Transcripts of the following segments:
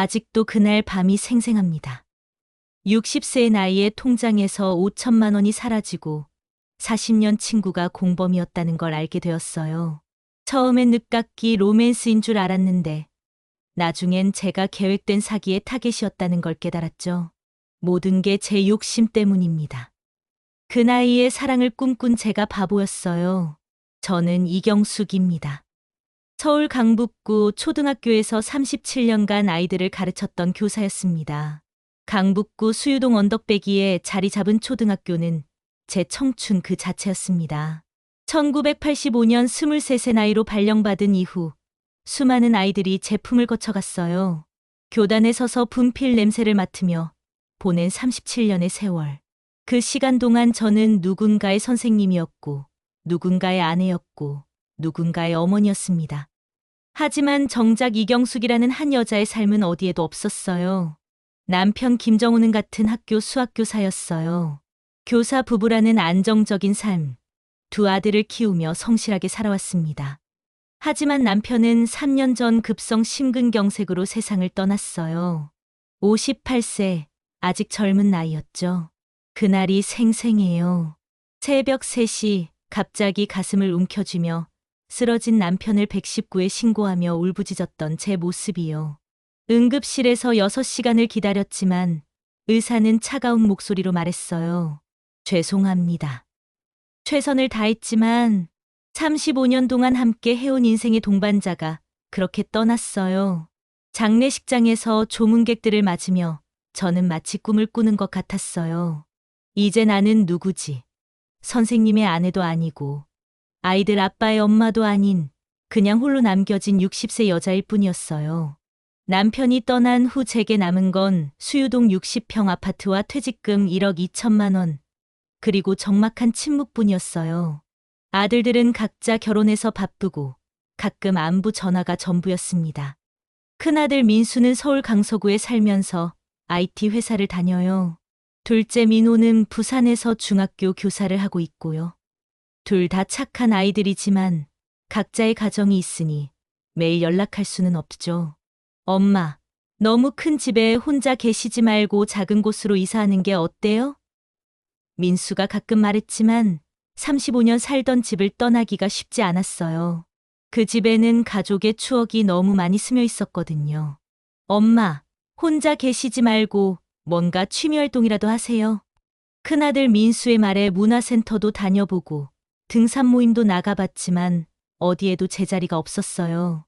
아직도 그날 밤이 생생합니다. 60세의 나이에 통장에서 5천만 원이 사라지고 40년 친구가 공범이었다는 걸 알게 되었어요. 처음엔 늦깎이 로맨스인 줄 알았는데 나중엔 제가 계획된 사기의 타겟이었다는 걸 깨달았죠. 모든 게 제 욕심 때문입니다. 그 나이에 사랑을 꿈꾼 제가 바보였어요. 저는 이경숙입니다. 서울 강북구 초등학교에서 37년간 아이들을 가르쳤던 교사였습니다. 강북구 수유동 언덕배기에 자리 잡은 초등학교는 제 청춘 그 자체였습니다. 1985년 23세 나이로 발령받은 이후 수많은 아이들이 제 품을 거쳐갔어요. 교단에 서서 분필 냄새를 맡으며 보낸 37년의 세월. 그 시간 동안 저는 누군가의 선생님이었고, 누군가의 아내였고, 누군가의 어머니였습니다. 하지만 정작 이경숙이라는 한 여자의 삶은 어디에도 없었어요. 남편 김정우는 같은 학교 수학교사였어요. 교사 부부라는 안정적인 삶, 두 아들을 키우며 성실하게 살아왔습니다. 하지만 남편은 3년 전 급성 심근경색으로 세상을 떠났어요. 58세, 아직 젊은 나이였죠. 그날이 생생해요. 새벽 3시 갑자기 가슴을 움켜쥐며 쓰러진 남편을 119에 신고하며 울부짖었던 제 모습이요. 응급실에서 6시간을 기다렸지만 의사는 차가운 목소리로 말했어요. 죄송합니다. 최선을 다했지만 35년 동안 함께 해온 인생의 동반자가 그렇게 떠났어요. 장례식장에서 조문객들을 맞으며 저는 마치 꿈을 꾸는 것 같았어요. 이제 나는 누구지? 선생님의 아내도 아니고 아이들 아빠의 엄마도 아닌 그냥 홀로 남겨진 60세 여자일 뿐이었어요. 남편이 떠난 후 제게 남은 건 수유동 60평 아파트와 퇴직금 1억 2천만 원, 그리고 적막한 침묵뿐이었어요. 아들들은 각자 결혼해서 바쁘고 가끔 안부 전화가 전부였습니다. 큰아들 민수는 서울 강서구에 살면서 IT 회사를 다녀요. 둘째 민호는 부산에서 중학교 교사를 하고 있고요. 둘 다 착한 아이들이지만 각자의 가정이 있으니 매일 연락할 수는 없죠. 엄마, 너무 큰 집에 혼자 계시지 말고 작은 곳으로 이사하는 게 어때요? 민수가 가끔 말했지만 35년 살던 집을 떠나기가 쉽지 않았어요. 그 집에는 가족의 추억이 너무 많이 스며 있었거든요. 엄마, 혼자 계시지 말고 뭔가 취미활동이라도 하세요. 큰아들 민수의 말에 문화센터도 다녀보고 등산 모임도 나가봤지만 어디에도 제자리가 없었어요.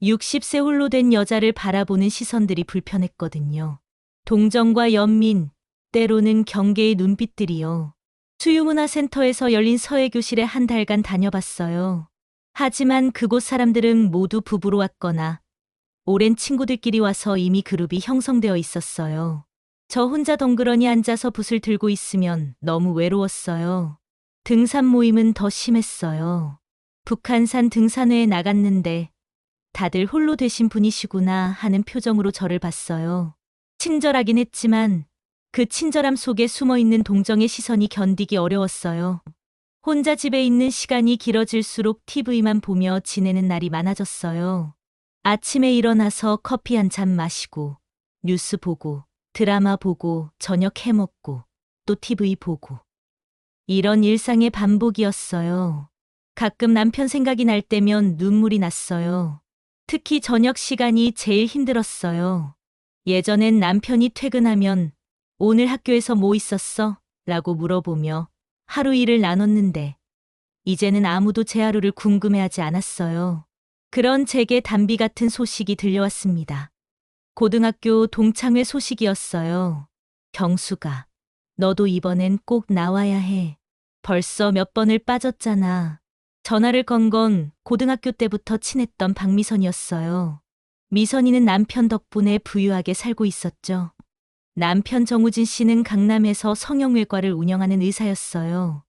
60세 홀로 된 여자를 바라보는 시선들이 불편했거든요. 동정과 연민, 때로는 경계의 눈빛들이요. 수유문화센터에서 열린 서예교실에 한 달간 다녀봤어요. 하지만 그곳 사람들은 모두 부부로 왔거나 오랜 친구들끼리 와서 이미 그룹이 형성되어 있었어요. 저 혼자 덩그러니 앉아서 붓을 들고 있으면 너무 외로웠어요. 등산 모임은 더 심했어요. 북한산 등산회에 나갔는데 다들 홀로 되신 분이시구나 하는 표정으로 저를 봤어요. 친절하긴 했지만 그 친절함 속에 숨어있는 동정의 시선이 견디기 어려웠어요. 혼자 집에 있는 시간이 길어질수록 TV만 보며 지내는 날이 많아졌어요. 아침에 일어나서 커피 한 잔 마시고 뉴스 보고 드라마 보고 저녁 해먹고 또 TV 보고 이런 일상의 반복이었어요. 가끔 남편 생각이 날 때면 눈물이 났어요. 특히 저녁 시간이 제일 힘들었어요. 예전엔 남편이 퇴근하면 오늘 학교에서 뭐 있었어? 라고 물어보며 하루 일을 나눴는데 이제는 아무도 제 하루를 궁금해하지 않았어요. 그런 제게 단비 같은 소식이 들려왔습니다. 고등학교 동창회 소식이었어요. 경수가, 너도 이번엔 꼭 나와야 해. 벌써 몇 번을 빠졌잖아. 전화를 건 건 고등학교 때부터 친했던 박미선이었어요. 미선이는 남편 덕분에 부유하게 살고 있었죠. 남편 정우진 씨는 강남에서 성형외과를 운영하는 의사였어요.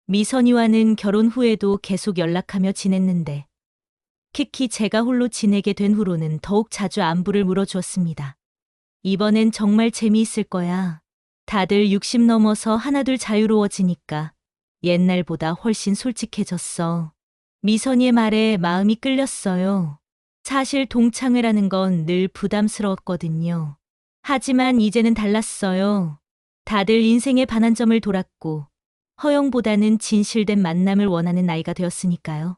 미선이와는 결혼 후에도 계속 연락하며 지냈는데 특히 제가 홀로 지내게 된 후로는 더욱 자주 안부를 물어주었습니다. 이번엔 정말 재미있을 거야. 다들 60 넘어서 하나둘 자유로워지니까 옛날보다 훨씬 솔직해졌어. 미선이의 말에 마음이 끌렸어요. 사실 동창회라는 건 늘 부담스러웠거든요. 하지만 이제는 달랐어요. 다들 인생의 반환점을 돌았고 허영보다는 진실된 만남을 원하는 나이가 되었으니까요.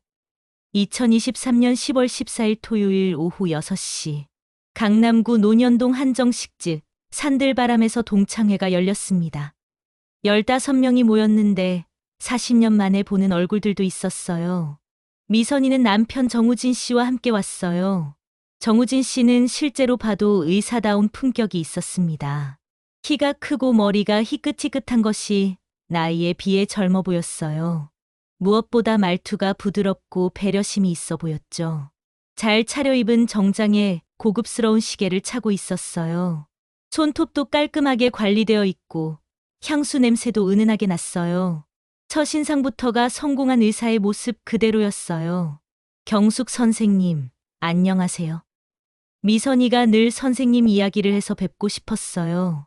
2023년 10월 14일 토요일 오후 6시 강남구 논현동 한정식집 산들바람에서 동창회가 열렸습니다. 15명이 모였는데 40년 만에 보는 얼굴들도 있었어요. 미선이는 남편 정우진 씨와 함께 왔어요. 정우진 씨는 실제로 봐도 의사다운 품격이 있었습니다. 키가 크고 머리가 희끗희끗한 것이 나이에 비해 젊어 보였어요. 무엇보다 말투가 부드럽고 배려심이 있어 보였죠. 잘 차려입은 정장에 고급스러운 시계를 차고 있었어요. 손톱도 깔끔하게 관리되어 있고 향수 냄새도 은은하게 났어요. 첫인상부터가 성공한 의사의 모습 그대로였어요. 경숙 선생님, 안녕하세요. 미선이가 늘 선생님 이야기를 해서 뵙고 싶었어요.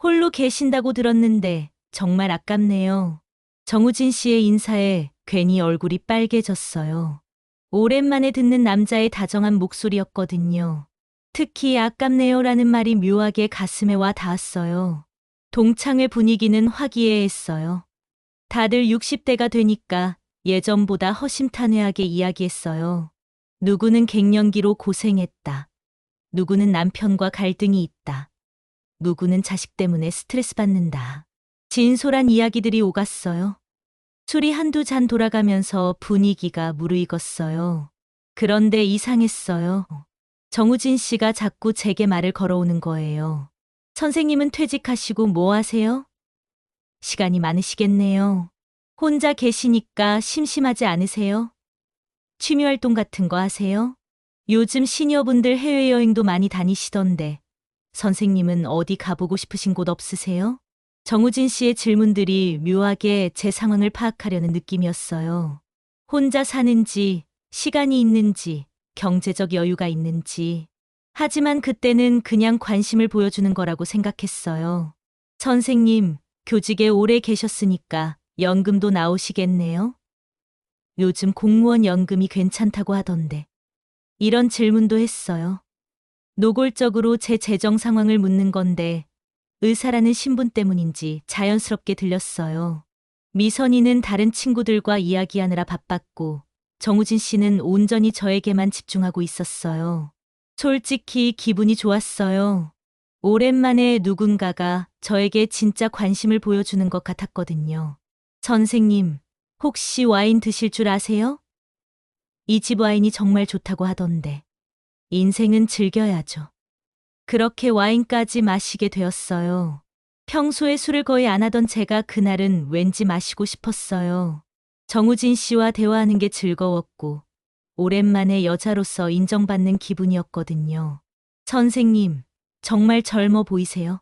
홀로 계신다고 들었는데 정말 아깝네요. 정우진 씨의 인사에 괜히 얼굴이 빨개졌어요. 오랜만에 듣는 남자의 다정한 목소리였거든요. 특히 아깝네요라는 말이 묘하게 가슴에 와 닿았어요. 동창회 분위기는 화기애애했어요. 다들 60대가 되니까 예전보다 허심탄회하게 이야기했어요. 누구는 갱년기로 고생했다. 누구는 남편과 갈등이 있다. 누구는 자식 때문에 스트레스 받는다. 진솔한 이야기들이 오갔어요. 술이 한두 잔 돌아가면서 분위기가 무르익었어요. 그런데 이상했어요. 정우진 씨가 자꾸 제게 말을 걸어오는 거예요. 선생님은 퇴직하시고 뭐 하세요? 시간이 많으시겠네요. 혼자 계시니까 심심하지 않으세요? 취미활동 같은 거 하세요? 요즘 시니어분들 해외여행도 많이 다니시던데 선생님은 어디 가보고 싶으신 곳 없으세요? 정우진 씨의 질문들이 묘하게 제 상황을 파악하려는 느낌이었어요. 혼자 사는지, 시간이 있는지, 경제적 여유가 있는지. 하지만 그때는 그냥 관심을 보여주는 거라고 생각했어요. 선생님, 교직에 오래 계셨으니까 연금도 나오시겠네요? 요즘 공무원 연금이 괜찮다고 하던데. 이런 질문도 했어요. 노골적으로 제 재정 상황을 묻는 건데 의사라는 신분 때문인지 자연스럽게 들렸어요. 미선이는 다른 친구들과 이야기하느라 바빴고 정우진 씨는 온전히 저에게만 집중하고 있었어요. 솔직히 기분이 좋았어요. 오랜만에 누군가가 저에게 진짜 관심을 보여주는 것 같았거든요. 선생님, 혹시 와인 드실 줄 아세요? 이 집 와인이 정말 좋다고 하던데. 인생은 즐겨야죠. 그렇게 와인까지 마시게 되었어요. 평소에 술을 거의 안 하던 제가 그날은 왠지 마시고 싶었어요. 정우진 씨와 대화하는 게 즐거웠고 오랜만에 여자로서 인정받는 기분이었거든요. 선생님, 정말 젊어 보이세요.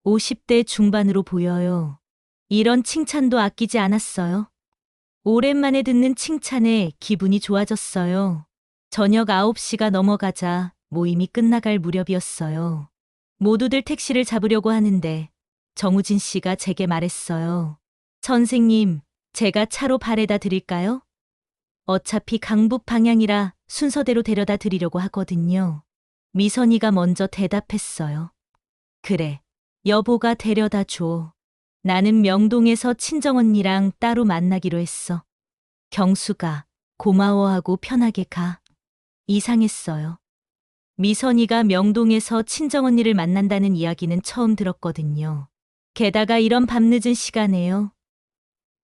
50대 중반으로 보여요. 이런 칭찬도 아끼지 않았어요. 오랜만에 듣는 칭찬에 기분이 좋아졌어요. 저녁 9시가 넘어가자 모임이 끝나갈 무렵이었어요. 모두들 택시를 잡으려고 하는데 정우진 씨가 제게 말했어요. 선생님, 제가 차로 바래다 드릴까요? 어차피 강북 방향이라 순서대로 데려다 드리려고 하거든요. 미선이가 먼저 대답했어요. 그래, 여보가 데려다 줘. 나는 명동에서 친정언니랑 따로 만나기로 했어. 경수가 고마워하고 편하게 가. 이상했어요. 미선이가 명동에서 친정언니를 만난다는 이야기는 처음 들었거든요. 게다가 이런 밤늦은 시간에요.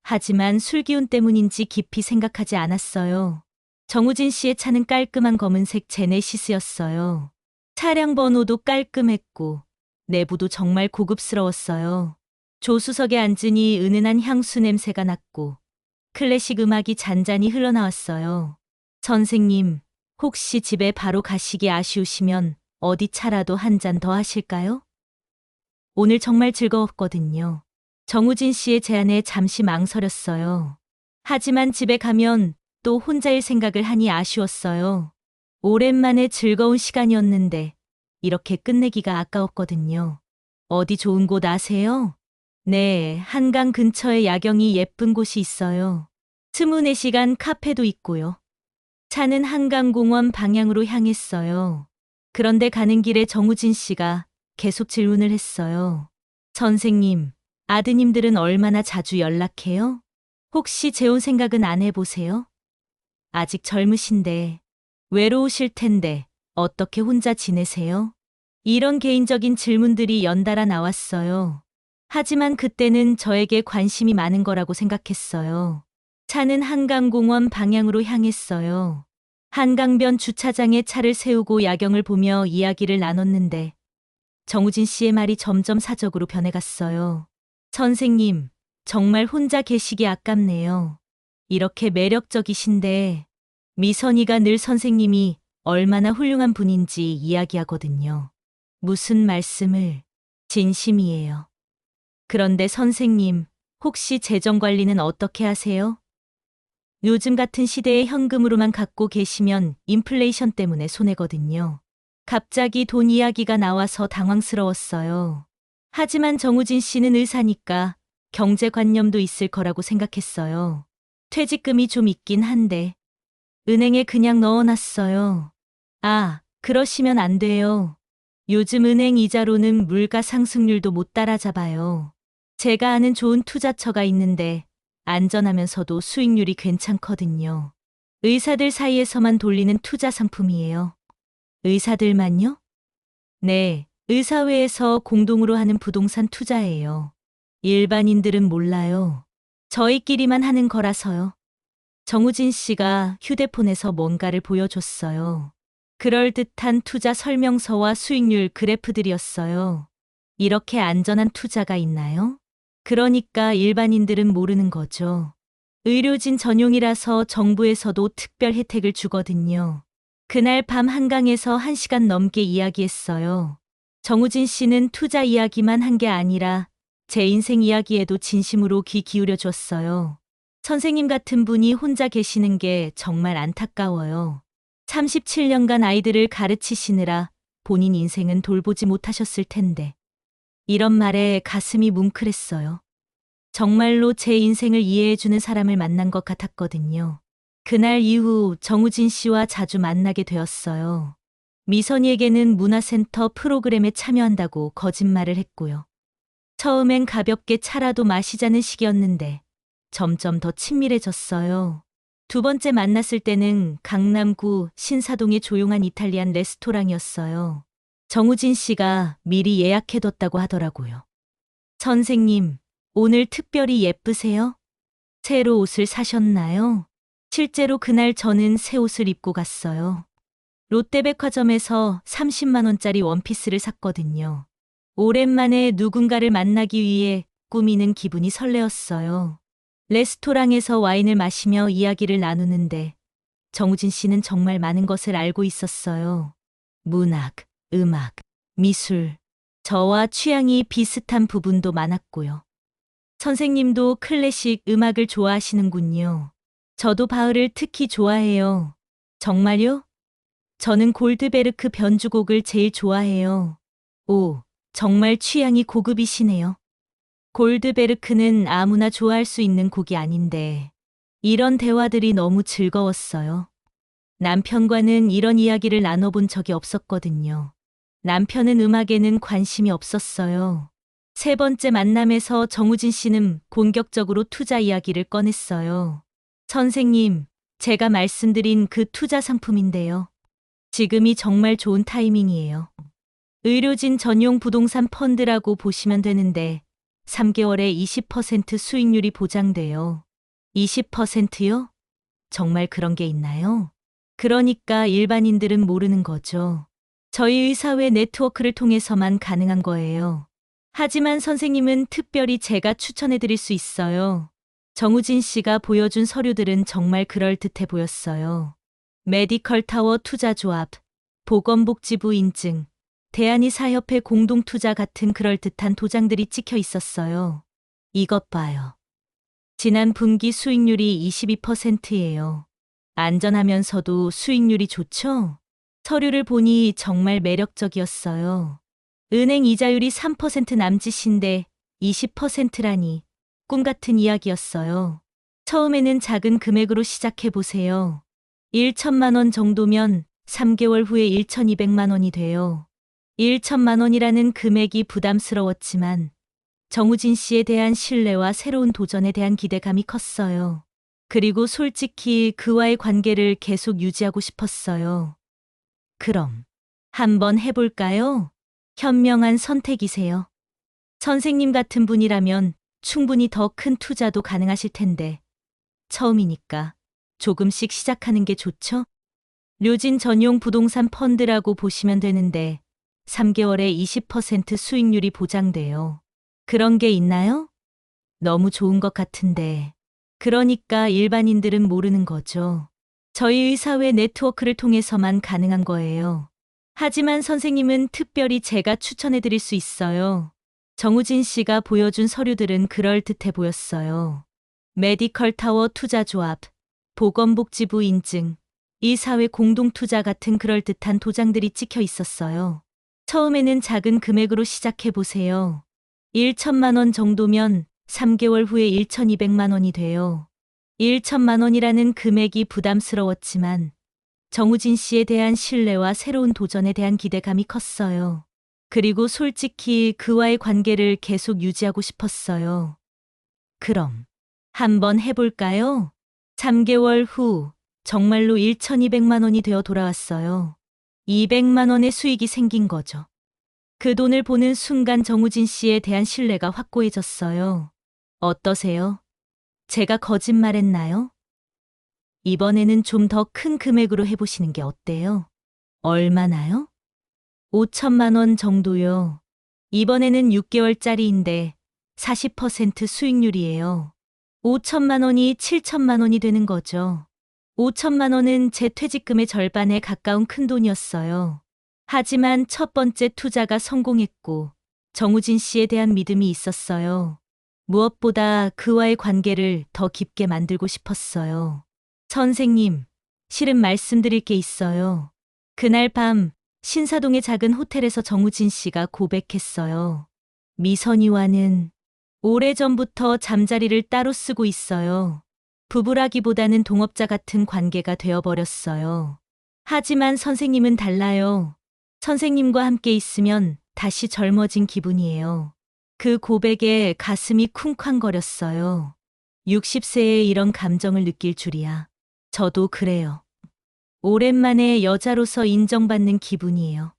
하지만 술기운 때문인지 깊이 생각하지 않았어요. 정우진 씨의 차는 깔끔한 검은색 제네시스였어요. 차량 번호도 깔끔했고 내부도 정말 고급스러웠어요. 조수석에 앉으니 은은한 향수 냄새가 났고 클래식 음악이 잔잔히 흘러나왔어요. 선생님, 혹시 집에 바로 가시기 아쉬우시면 어디 차라도 한 잔 더 하실까요? 오늘 정말 즐거웠거든요. 정우진 씨의 제안에 잠시 망설였어요. 하지만 집에 가면 또 혼자일 생각을 하니 아쉬웠어요. 오랜만에 즐거운 시간이었는데 이렇게 끝내기가 아까웠거든요. 어디 좋은 곳 아세요? 네, 한강 근처에 야경이 예쁜 곳이 있어요. 24시간 카페도 있고요. 차는 한강공원 방향으로 향했어요. 그런데 가는 길에 정우진 씨가 계속 질문을 했어요. 선생님, 아드님들은 얼마나 자주 연락해요? 혹시 재혼 생각은 안 해보세요? 아직 젊으신데, 외로우실 텐데, 어떻게 혼자 지내세요? 이런 개인적인 질문들이 연달아 나왔어요. 하지만 그때는 저에게 관심이 많은 거라고 생각했어요. 차는 한강공원 방향으로 향했어요. 한강변 주차장에 차를 세우고 야경을 보며 이야기를 나눴는데 정우진 씨의 말이 점점 사적으로 변해갔어요. 선생님, 정말 혼자 계시기 아깝네요. 이렇게 매력적이신데 미선이가 늘 선생님이 얼마나 훌륭한 분인지 이야기하거든요. 무슨 말씀을? 진심이에요. 그런데 선생님, 혹시 재정 관리는 어떻게 하세요? 요즘 같은 시대에 현금으로만 갖고 계시면 인플레이션 때문에 손해거든요. 갑자기 돈 이야기가 나와서 당황스러웠어요. 하지만 정우진 씨는 의사니까 경제관념도 있을 거라고 생각했어요. 퇴직금이 좀 있긴 한데 은행에 그냥 넣어놨어요. 아, 그러시면 안 돼요. 요즘 은행 이자로는 물가 상승률도 못 따라잡아요. 제가 아는 좋은 투자처가 있는데 안전하면서도 수익률이 괜찮거든요. 의사들 사이에서만 돌리는 투자 상품이에요. 의사들만요? 네, 의사회에서 공동으로 하는 부동산 투자예요. 일반인들은 몰라요. 저희끼리만 하는 거라서요. 정우진 씨가 휴대폰에서 뭔가를 보여줬어요. 그럴듯한 투자 설명서와 수익률 그래프들이었어요. 이렇게 안전한 투자가 있나요? 그러니까 일반인들은 모르는 거죠. 의료진 전용이라서 정부에서도 특별 혜택을 주거든요. 그날 밤 한강에서 1시간 넘게 이야기했어요. 정우진 씨는 투자 이야기만 한 게 아니라 제 인생 이야기에도 진심으로 귀 기울여 줬어요. 선생님 같은 분이 혼자 계시는 게 정말 안타까워요. 37년간 아이들을 가르치시느라 본인 인생은 돌보지 못하셨을 텐데. 이런 말에 가슴이 뭉클했어요. 정말로 제 인생을 이해해주는 사람을 만난 것 같았거든요. 그날 이후 정우진 씨와 자주 만나게 되었어요. 미선이에게는 문화센터 프로그램에 참여한다고 거짓말을 했고요. 처음엔 가볍게 차라도 마시자는 식이었는데 점점 더 친밀해졌어요. 두 번째 만났을 때는 강남구 신사동의 조용한 이탈리안 레스토랑이었어요. 정우진 씨가 미리 예약해뒀다고 하더라고요. 선생님, 오늘 특별히 예쁘세요? 새로 옷을 사셨나요? 실제로 그날 저는 새 옷을 입고 갔어요. 롯데백화점에서 30만 원짜리 원피스를 샀거든요. 오랜만에 누군가를 만나기 위해 꾸미는 기분이 설레었어요. 레스토랑에서 와인을 마시며 이야기를 나누는데 정우진 씨는 정말 많은 것을 알고 있었어요. 문학, 음악, 미술, 저와 취향이 비슷한 부분도 많았고요. 선생님도 클래식 음악을 좋아하시는군요. 저도 바흐를 특히 좋아해요. 정말요? 저는 골드베르크 변주곡을 제일 좋아해요. 오, 정말 취향이 고급이시네요. 골드베르크는 아무나 좋아할 수 있는 곡이 아닌데 이런 대화들이 너무 즐거웠어요. 남편과는 이런 이야기를 나눠본 적이 없었거든요. 남편은 음악에는 관심이 없었어요. 세 번째 만남에서 정우진 씨는 본격적으로 투자 이야기를 꺼냈어요. 선생님, 제가 말씀드린 그 투자 상품인데요. 지금이 정말 좋은 타이밍이에요. 의료진 전용 부동산 펀드라고 보시면 되는데 3개월에 20% 수익률이 보장돼요. 20%요? 정말 그런 게 있나요? 그러니까 일반인들은 모르는 거죠. 저희 의사회 네트워크를 통해서만 가능한 거예요. 하지만 선생님은 특별히 제가 추천해 드릴 수 있어요. 정우진 씨가 보여준 서류들은 정말 그럴듯해 보였어요. 메디컬 타워 투자조합, 보건복지부 인증, 대한의사협회 공동투자 같은 그럴듯한 도장들이 찍혀 있었어요. 이것 봐요. 지난 분기 수익률이 22%예요. 안전하면서도 수익률이 좋죠? 서류를 보니 정말 매력적이었어요. 은행 이자율이 3% 남짓인데 20%라니 꿈 같은 이야기였어요. 처음에는 작은 금액으로 시작해보세요. 1천만 원 정도면 3개월 후에 1,200만 원이 돼요. 1천만 원이라는 금액이 부담스러웠지만 정우진 씨에 대한 신뢰와 새로운 도전에 대한 기대감이 컸어요. 그리고 솔직히 그와의 관계를 계속 유지하고 싶었어요. 그럼 한번 해볼까요? 현명한 선택이세요. 선생님 같은 분이라면 충분히 더 큰 투자도 가능하실 텐데 처음이니까 조금씩 시작하는 게 좋죠? 료진 전용 부동산 펀드라고 보시면 되는데 3개월에 20% 수익률이 보장돼요. 그런 게 있나요? 너무 좋은 것 같은데. 그러니까 일반인들은 모르는 거죠. 저희 의사회 네트워크를 통해서만 가능한 거예요. 하지만 선생님은 특별히 제가 추천해 드릴 수 있어요. 정우진 씨가 보여준 서류들은 그럴듯해 보였어요. 메디컬 타워 투자조합, 보건복지부 인증, 이사회 공동투자 같은 그럴듯한 도장들이 찍혀 있었어요. 처음에는 작은 금액으로 시작해 보세요. 1천만 원 정도면 3개월 후에 1,200만 원이 돼요. 1천만 원이라는 금액이 부담스러웠지만 정우진 씨에 대한 신뢰와 새로운 도전에 대한 기대감이 컸어요. 그리고 솔직히 그와의 관계를 계속 유지하고 싶었어요. 그럼 한번 해볼까요? 3개월 후 정말로 1,200만 원이 되어 돌아왔어요. 200만 원의 수익이 생긴 거죠. 그 돈을 보는 순간 정우진 씨에 대한 신뢰가 확고해졌어요. 어떠세요? 제가 거짓말했나요? 이번에는 좀 더 큰 금액으로 해보시는 게 어때요? 얼마나요? 5천만 원 정도요. 이번에는 6개월짜리인데 40% 수익률이에요. 5천만 원이 7천만 원이 되는 거죠. 5천만 원은 제 퇴직금의 절반에 가까운 큰 돈이었어요. 하지만 첫 번째 투자가 성공했고 정우진 씨에 대한 믿음이 있었어요. 무엇보다 그와의 관계를 더 깊게 만들고 싶었어요. 선생님, 실은 말씀드릴 게 있어요. 그날 밤 신사동의 작은 호텔에서 정우진 씨가 고백했어요. 미선이와는 오래전부터 잠자리를 따로 쓰고 있어요. 부부라기보다는 동업자 같은 관계가 되어버렸어요. 하지만 선생님은 달라요. 선생님과 함께 있으면 다시 젊어진 기분이에요. 그 고백에 가슴이 쿵쾅거렸어요. 60세에 이런 감정을 느낄 줄이야. 저도 그래요. 오랜만에 여자로서 인정받는 기분이에요.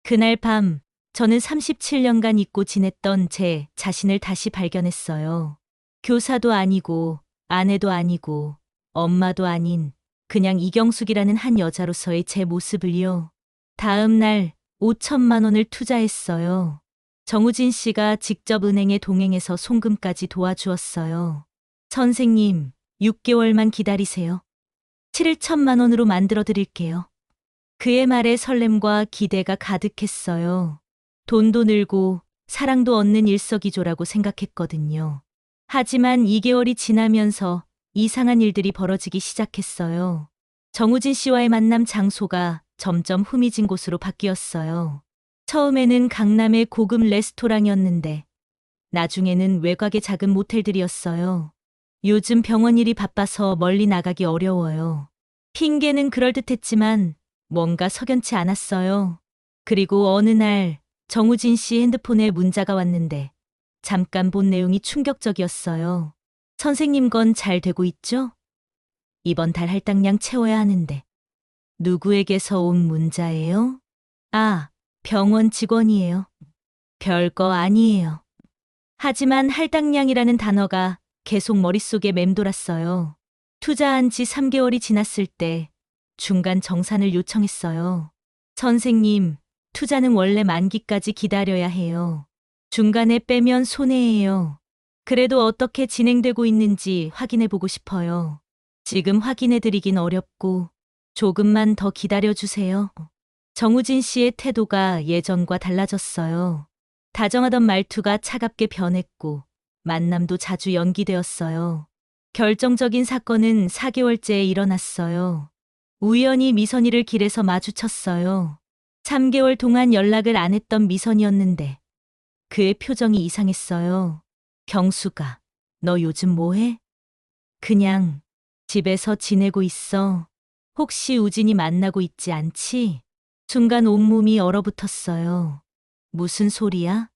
그날 밤 저는 37년간 잊고 지냈던 제 자신을 다시 발견했어요. 교사도 아니고 아내도 아니고 엄마도 아닌 그냥 이경숙이라는 한 여자로서의 제 모습을요. 다음 날 5천만 원을 투자했어요. 정우진 씨가 직접 은행에 동행해서 송금까지 도와주었어요. 선생님, 6개월만 기다리세요. 7천만 원으로 만들어 드릴게요. 그의 말에 설렘과 기대가 가득했어요. 돈도 늘고 사랑도 얻는 일석이조라고 생각했거든요. 하지만 2개월이 지나면서 이상한 일들이 벌어지기 시작했어요. 정우진 씨와의 만남 장소가 점점 후미진 곳으로 바뀌었어요. 처음에는 강남의 고급 레스토랑이었는데 나중에는 외곽의 작은 모텔들이었어요. 요즘 병원 일이 바빠서 멀리 나가기 어려워요. 핑계는 그럴듯했지만 뭔가 석연치 않았어요. 그리고 어느 날 정우진 씨 핸드폰에 문자가 왔는데 잠깐 본 내용이 충격적이었어요. 선생님 건 잘 되고 있죠? 이번 달 할당량 채워야 하는데. 누구에게서 온 문자예요? 아, 병원 직원이에요. 별거 아니에요. 하지만 할당량이라는 단어가 계속 머릿속에 맴돌았어요. 투자한 지 3개월이 지났을 때 중간 정산을 요청했어요. 선생님, 투자는 원래 만기까지 기다려야 해요. 중간에 빼면 손해예요. 그래도 어떻게 진행되고 있는지 확인해 보고 싶어요. 지금 확인해 드리긴 어렵고 조금만 더 기다려 주세요. 정우진 씨의 태도가 예전과 달라졌어요. 다정하던 말투가 차갑게 변했고 만남도 자주 연기되었어요. 결정적인 사건은 4개월째에 일어났어요. 우연히 미선이를 길에서 마주쳤어요. 3개월 동안 연락을 안 했던 미선이었는데 그의 표정이 이상했어요. 경수가, 너 요즘 뭐해? 그냥 집에서 지내고 있어. 혹시 우진이 만나고 있지 않지? 순간 온몸이 얼어붙었어요. 무슨 소리야?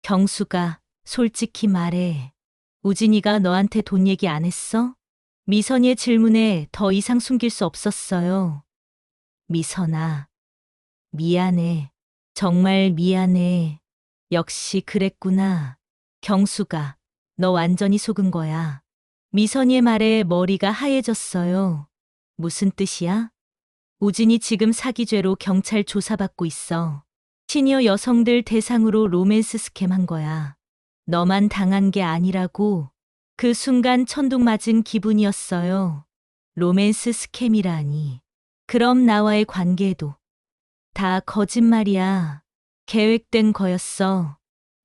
경수가 솔직히 말해. 우진이가 너한테 돈 얘기 안 했어? 미선이의 질문에 더 이상 숨길 수 없었어요. 미선아, 미안해. 정말 미안해. 역시 그랬구나. 경수가, 너 완전히 속은 거야. 미선이의 말에 머리가 하얘졌어요. 무슨 뜻이야? 우진이 지금 사기죄로 경찰 조사받고 있어. 시니어 여성들 대상으로 로맨스 스캠 한 거야. 너만 당한 게 아니라고. 그 순간 천둥 맞은 기분이었어요. 로맨스 스캠이라니. 그럼 나와의 관계도 다 거짓말이야. 계획된 거였어.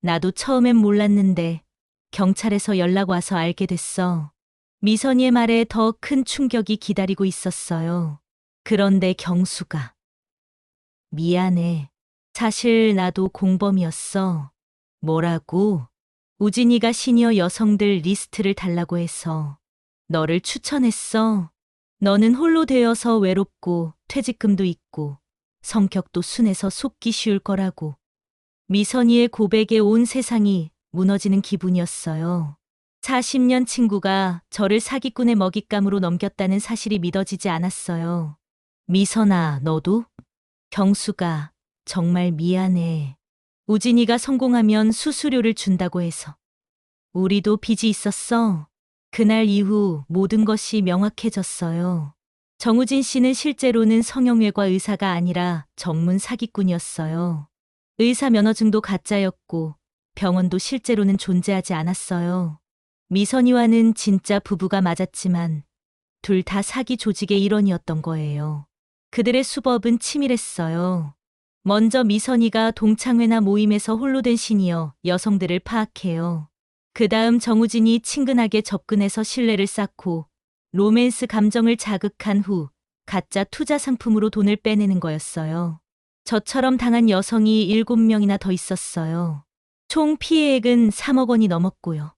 나도 처음엔 몰랐는데 경찰에서 연락 와서 알게 됐어. 미선이의 말에 더 큰 충격이 기다리고 있었어요. 그런데 경수가 미안해. 사실 나도 공범이었어. 뭐라고? 우진이가 시니어 여성들 리스트를 달라고 해서 너를 추천했어. 너는 홀로 되어서 외롭고 퇴직금도 있고 성격도 순해서 속기 쉬울 거라고. 미선이의 고백에 온 세상이 무너지는 기분이었어요. 40년 친구가 저를 사기꾼의 먹잇감으로 넘겼다는 사실이 믿어지지 않았어요. 미선아, 너도? 경수가 정말 미안해. 우진이가 성공하면 수수료를 준다고 해서. 우리도 빚이 있었어. 그날 이후 모든 것이 명확해졌어요. 정우진 씨는 실제로는 성형외과 의사가 아니라 전문 사기꾼이었어요. 의사 면허증도 가짜였고 병원도 실제로는 존재하지 않았어요. 미선이와는 진짜 부부가 맞았지만 둘 다 사기 조직의 일원이었던 거예요. 그들의 수법은 치밀했어요. 먼저 미선이가 동창회나 모임에서 홀로 된 시니어 여성들을 파악해요. 그 다음 정우진이 친근하게 접근해서 신뢰를 쌓고 로맨스 감정을 자극한 후 가짜 투자 상품으로 돈을 빼내는 거였어요. 저처럼 당한 여성이 7명이나 더 있었어요. 총 피해액은 3억 원이 넘었고요.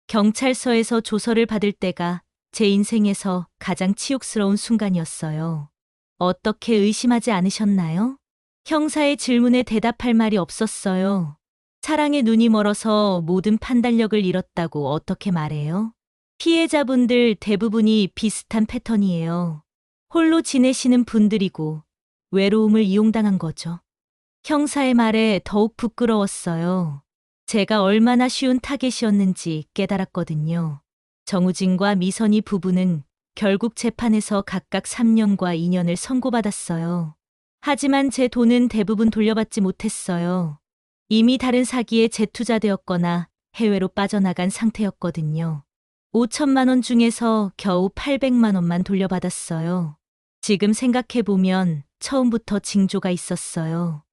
경찰서에서 조서를 받을 때가 제 인생에서 가장 치욕스러운 순간이었어요. 어떻게 의심하지 않으셨나요? 형사의 질문에 대답할 말이 없었어요. 사랑에 눈이 멀어서 모든 판단력을 잃었다고 어떻게 말해요? 피해자분들 대부분이 비슷한 패턴이에요. 홀로 지내시는 분들이고 외로움을 이용당한 거죠. 형사의 말에 더욱 부끄러웠어요. 제가 얼마나 쉬운 타겟이었는지 깨달았거든요. 정우진과 미선이 부부는 결국 재판에서 각각 3년과 2년을 선고받았어요. 하지만 제 돈은 대부분 돌려받지 못했어요. 이미 다른 사기에 재투자되었거나 해외로 빠져나간 상태였거든요. 5천만 원 중에서 겨우 800만 원만 돌려받았어요. 지금 생각해보면 처음부터 징조가 있었어요.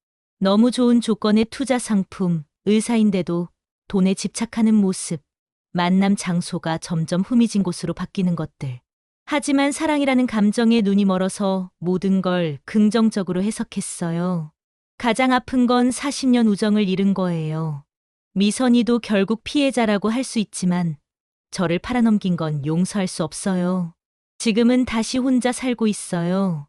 너무 좋은 조건의 투자 상품, 의사인데도 돈에 집착하는 모습, 만남 장소가 점점 흐미진 곳으로 바뀌는 것들. 하지만 사랑이라는 감정에 눈이 멀어서 모든 걸 긍정적으로 해석했어요. 가장 아픈 건 40년 우정을 잃은 거예요. 미선이도 결국 피해자라고 할 수 있지만 저를 팔아넘긴 건 용서할 수 없어요. 지금은 다시 혼자 살고 있어요.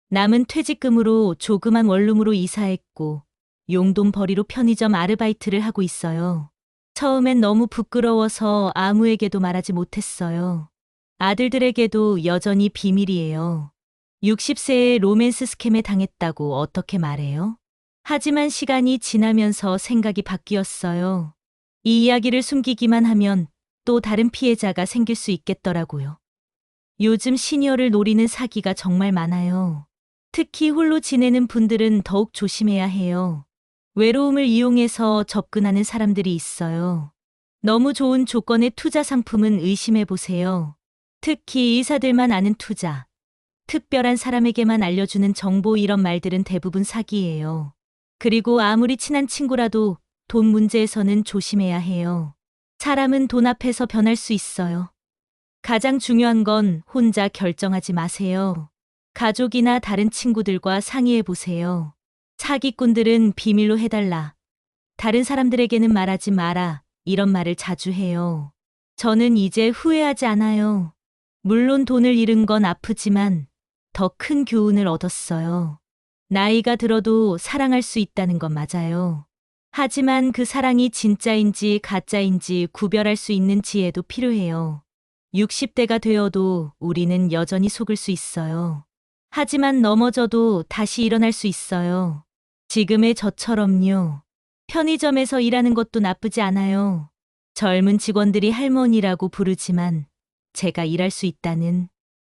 남은 퇴직금으로 조그만 원룸으로 이사했고 용돈 벌이로 편의점 아르바이트를 하고 있어요. 처음엔 너무 부끄러워서 아무에게도 말하지 못했어요. 아들들에게도 여전히 비밀이에요. 60세에 로맨스 스캠에 당했다고 어떻게 말해요? 하지만 시간이 지나면서 생각이 바뀌었어요. 이 이야기를 숨기기만 하면 또 다른 피해자가 생길 수 있겠더라고요. 요즘 시니어를 노리는 사기가 정말 많아요. 특히 홀로 지내는 분들은 더욱 조심해야 해요. 외로움을 이용해서 접근하는 사람들이 있어요. 너무 좋은 조건의 투자 상품은 의심해 보세요. 특히 의사들만 아는 투자, 특별한 사람에게만 알려주는 정보 이런 말들은 대부분 사기예요. 그리고 아무리 친한 친구라도 돈 문제에서는 조심해야 해요. 사람은 돈 앞에서 변할 수 있어요. 가장 중요한 건 혼자 결정하지 마세요. 가족이나 다른 친구들과 상의해 보세요. 사기꾼들은 비밀로 해달라. 다른 사람들에게는 말하지 마라. 이런 말을 자주 해요. 저는 이제 후회하지 않아요. 물론 돈을 잃은 건 아프지만 더 큰 교훈을 얻었어요. 나이가 들어도 사랑할 수 있다는 건 맞아요. 하지만 그 사랑이 진짜인지 가짜인지 구별할 수 있는 지혜도 필요해요. 60대가 되어도 우리는 여전히 속을 수 있어요. 하지만 넘어져도 다시 일어날 수 있어요. 지금의 저처럼요. 편의점에서 일하는 것도 나쁘지 않아요. 젊은 직원들이 할머니라고 부르지만 제가 일할 수 있다는